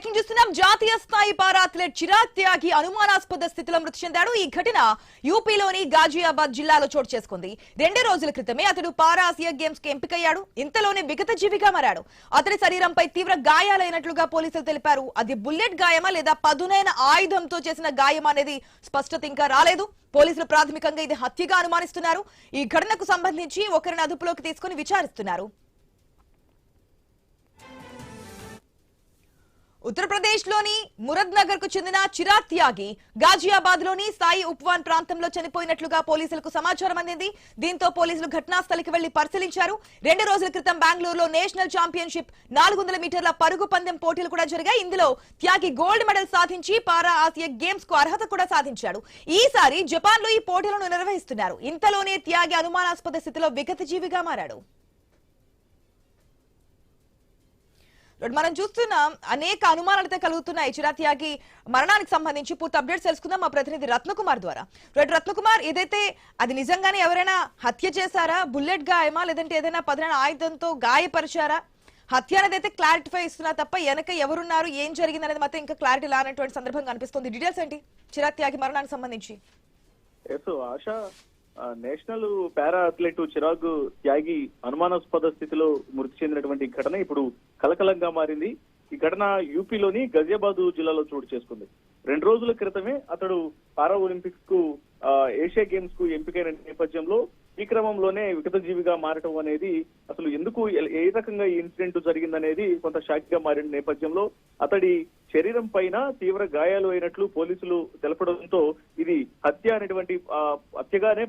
చూస్తున్నాం జాతీయ స్థాయి పారా అథ్లెట్ చిరాగ్ త్యాగి అనుమానాస్పద స్థితిలో మృతి చెందాడు. ఈ ఘటన యూపీలోని గాజియాబాద్ జిల్లాలో చోటు చేసుకుంది. 2 రోజుల క్రితమే అతడు పారా ఆసియా గేమ్స్ కి ఎంపికయ్యాడు. ఇంతలోనే విగత జీవిగా మారాడు. అతడి శరీరంపై తీవ్ర గాయాలైనట్లుగా పోలీసులు తెలిపారు. అది బుల్లెట్ గాయమా లేదా పదునైన ఆయుధంతో చేసిన గాయమా అనేది స్పష్టత ఇంకా రాలేదు. పోలీసులు ప్రాథమికంగా ఇది హత్యగా అనుమానిస్తున్నారు. ఈ ఘటనకు సంబంధించి ఒకరిని అదుపులోకి తీసుకుని విచారిస్తున్నారు. ఉత్తరప్రదేశ్ లోని మురద్నగర్ కు చెందిన చిరాగ్ త్యాగి గాజియాబాద్ లోని సాయి ఉపవాన్ ప్రాంతంలో చనిపోయినట్లుగా పోలీసులకు సమాచారం అందింది. దీంతో పోలీసులు ఘటనా స్థలికి వెళ్లి పరిశీలించారు. 2 రోజుల క్రితం బెంగళూరులో నేషనల్ ఛాంపియన్షిప్ 400 మీటర్ల పరుగు పందెం పోటీలు కూడా జరిగాయి. ఇందులో త్యాగి గోల్డ్ మెడల్ సాధించి పారా ఆసియా గేమ్స్ కు అర్హత కూడా సాధించాడు. ఈసారి జపాన్ లో ఈ పోటీలను నిర్వహిస్తున్నారు. ఇంతలోనే త్యాగి అనుమానాస్పద స్థితిలో విగత జీవిగా మారాడు. మనం చూస్తున్నాం అనేక అనుమానాలతో కలుగుతున్నాయి. చిరాగ్ త్యాగి మరణానికి సంబంధించి పూర్తి అప్డేట్స్ తెలుసుకుందాం మా ప్రతినిధి రత్నకుమార్ ద్వారా. రత్నకుమార్, ఏదైతే అది నిజంగానే ఎవరైనా హత్య చేశారా, బుల్లెట్ గాయమా, లేదంటే ఏదైనా పదునైన ఆయుధంతో గాయపరిచారా? హత్య అనేది అయితే క్లారిఫై ఇస్తున్నా తప్ప వెనక ఎవరున్నారు, ఏం జరిగింది అనేది మాత్రం ఇంకా క్లారిటీ లానటువంటి సందర్భం కనిపిస్తుంది. డీటెయిల్స్ ఏంటి చిరాగ్ త్యాగి మరణానికి సంబంధించి? నేషనల్ పారా అథ్లెట్ చిరాగ్ త్యాగి అనుమానాస్పద స్థితిలో మృతి చెందినటువంటి ఘటన ఇప్పుడు కలకలంగా మారింది. ఈ ఘటన యూపీలోని గజియాబాద్ జిల్లాలో చోటు చేసుకుంది. 2 రోజుల క్రితమే అతడు పారా ఒలింపిక్స్ కు ఏషియా గేమ్స్ కు ఎంపికైన నేపథ్యంలో ఈ క్రమంలోనే వికట జీవిగా మారటం అనేది అసలు ఎందుకు ఏ రకంగా ఈ ఇన్సిడెంట్ జరిగిందనేది కొంత షాక్ గా మారిన నేపథ్యంలో అతడి శరీరం పైన తీవ్ర గాయాలు అయినట్లు పోలీసులు తెలపడంతో ఇది హత్య అనేటువంటి హత్యగానే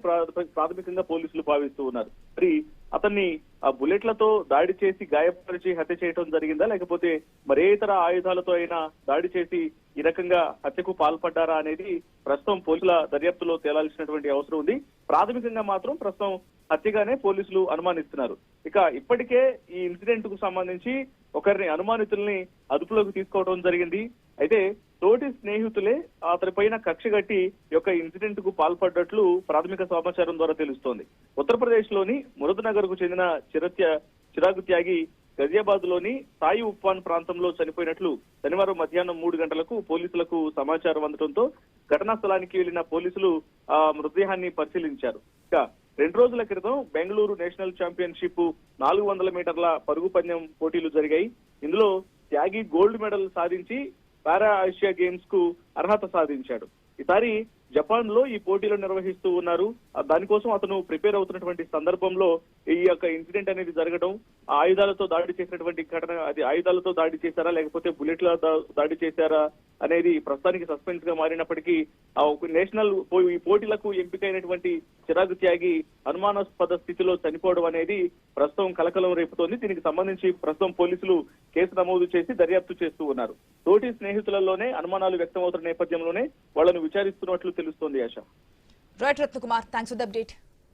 ప్రాథమికంగా పోలీసులు భావిస్తూ ఉన్నారు. మరి అతన్ని ఆ బుల్లెట్లతో దాడి చేసి గాయపరిచి హత్య చేయడం జరిగిందా, లేకపోతే మరే ఇతర ఆయుధాలతో అయినా దాడి చేసి ఈ రకంగా హత్యకు పాల్పడ్డారా అనేది ప్రస్తుతం పోలీసుల దర్యాప్తులో తేలాల్సినటువంటి అవసరం ఉంది. ప్రాథమికంగా మాత్రం ప్రస్తుతం హత్యగానే పోలీసులు అనుమానిస్తున్నారు. ఇక ఇప్పటికే ఈ ఇన్సిడెంట్ కు సంబంధించి ఒకరిని అనుమానితుల్ని అదుపులోకి తీసుకోవడం జరిగింది. అయితే తోటి స్నేహితులే అతని పైన కక్ష కట్టి యొక్క ఇన్సిడెంట్ కు పాల్పడ్డట్లు ప్రాథమిక సమాచారం ద్వారా తెలుస్తోంది. ఉత్తరప్రదేశ్ లోని మురద్నగర్ కు చెందిన చిరాగ్ త్యాగి గజియాబాద్ లోని సాయి ఉప్వాన్ ప్రాంతంలో చనిపోయినట్లు శనివారం మధ్యాహ్నం 3 గంటలకు పోలీసులకు సమాచారం అందడంతో ఘటనా స్థలానికి వెళ్లిన పోలీసులు ఆ మృతదేహాన్ని పరిశీలించారు. ఇక 2 రోజుల క్రితం బెంగళూరు నేషనల్ ఛాంపియన్షిప్ 400 మీటర్ల పరుగు పందెం పోటీలు జరిగాయి. ఇందులో త్యాగి గోల్డ్ మెడల్ సాధించి పారా ఆసియా గేమ్స్ కు అర్హత సాధించాడు. ఈసారి జపాన్ లో ఈ పోటీలు నిర్వహిస్తూ ఉన్నారు. దానికోసం అతను ప్రిపేర్ అవుతున్నటువంటి సందర్భంలో ఈ యొక్క ఇన్సిడెంట్ అనేది జరగడం, ఆయుధాలతో దాడి చేసినటువంటి ఘటన, అది ఆయుధాలతో దాడి చేశారా లేకపోతే బుల్లెట్ల దాడి చేశారా అనేది ప్రస్తుతానికి సస్పెన్స్ గా మారినప్పటికీ నేషనల్ ఈ పోటీలకు ఎంపికైనటువంటి చిరాగ్ త్యాగి అనుమానాస్పద స్థితిలో చనిపోవడం అనేది ప్రస్తుతం కలకలం రేపుతోంది. దీనికి సంబంధించి ప్రస్తుతం పోలీసులు కేసు నమోదు చేసి దర్యాప్తు చేస్తూ ఉన్నారు. తోటి స్నేహితులలోనే అనుమానాలు వ్యక్తమవుతున్న నేపథ్యంలోనే వాళ్లను విచారిస్తున్నట్లు తెలుస్తోంది. ఆశ. Right Ratnakumar, thanks for the update.